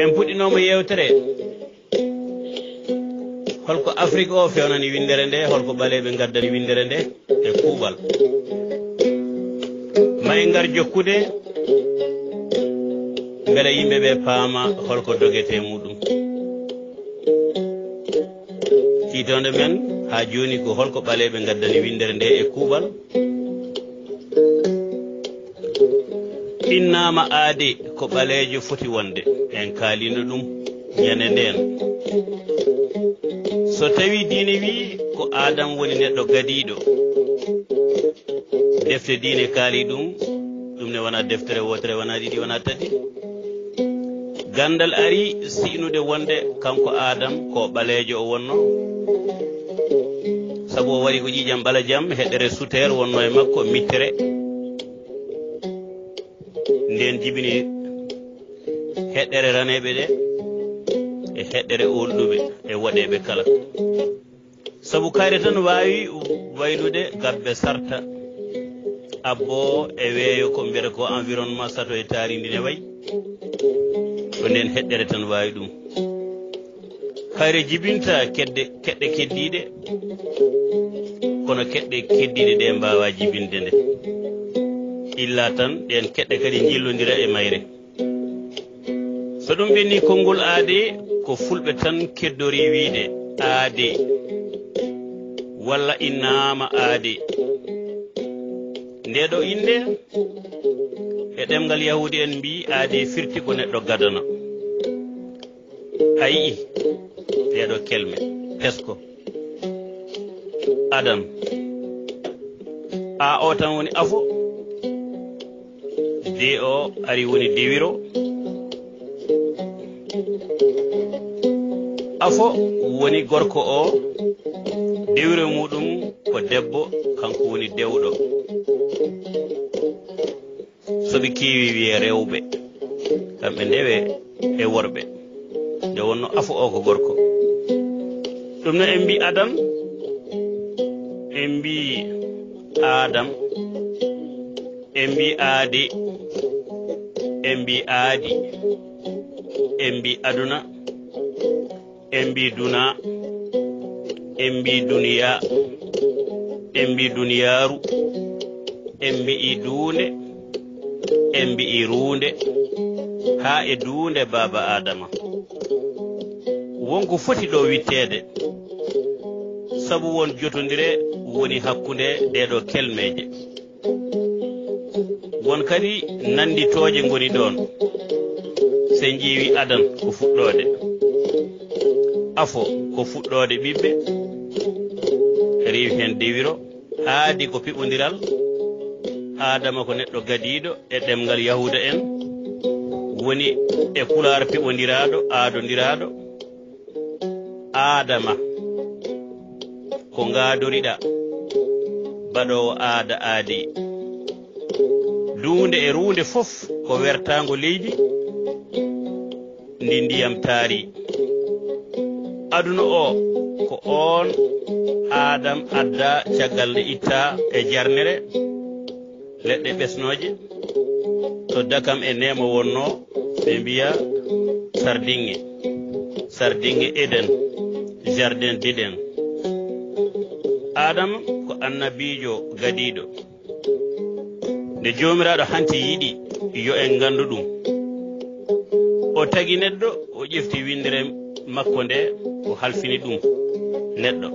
en puɗɗinomo yewtere holko Afrique o fewnani windere nde holko ɓaleɓe gaddani windere nde e kuuɓal ma en gar jokkude beele yimɓeɓe paama holko dogete muɗum tiitonde men ha joni ko holko ɓaleɓe gaddani windere nde e kuuɓal innama aade ko ɓaleejo foti wonde en kaalino ɗum ñande nden so tawi diine wi ko Adam woni neɗɗo gadiɗo defte diine kaali ɗum ne wona deftere wotere wona ɗiɗi wona tati gandal ari sinude wonde kanko Adam ko ɓaleejo o wonno sabu o waɗi ko ƴiƴam ɓala jam heɗere sutere wonno e makko mittere nden jibini heɗɗere raneɓe ɗe e heɗɗere olɗuɓe e waɗeɓe kala sabu kayre tan wawi waylude gabbe sarta abbo e weeyo ko mbiyata ko environnement sato e taaridi ne wayi ko nden heɗɗere tan wawi ɗum kayre jibinta keɗɗe keddiɗe kono keɗɗe keddiɗe ɗe mbawa jibinde nde illa tan ɗen keɗɗe kadi jillodira e mayre so ɗum ɓenni konngol aade ko fulɓe tan keddori wiide aade walla innama aade nde ɗo inde e ɗemgal yahudi en mbi aade firti ko neɗɗo gadana a yii ɗeɗo kelme tesko Adam a o tan woni afo de o ari woni dewiro afo woni gorko o dewiro muɗum ko debbo kanko woni dewɗo soɓe keewi wiye rewɓe kamɓe ndewe e worɓe nde wonno afo o ko gorko ɗum no en mbi Adam en mbi Adam en mbi aadi en mbi aadi en mbi aduna en mbi duna en mbi duniya en mbi duniyaaru en mbi'i duunde en mbi'i ruunde haa e duunde baaba Adama wonko foti ɗo witteede sabu won jotondire woni hakkunde ɗeɗo kelmeje won kadi nanditooje ngoni ɗon se njiiwi Adam ko fuɗɗoode afo ko fuɗɗoode ɓiɓɓe rewi hen dewiro aadi ko piɓodiral Adama ko neɗɗo gadiiɗo e ɗemgal yahuda en woni e pulaar piɓodiraɗo aadodiraɗo Adama ko ngaadoriɗa baɗowo aada aadi duunde e ruunde fof ko wertaango leydi ndi ndiyam taari aduna o ko on Adam adda caggal nde itta e jarnere leɗɗe ɓesnoje to dakam e nemo wonno ɓe mbiya sardinge Eden jardin d'Eden Adam ko annabijo gadiɗo nde jomiraɗo hanti yiɗi yo en gandu ɗum o tagi neɗɗo o ƴefti windere makko nde o halfini ɗum neɗɗo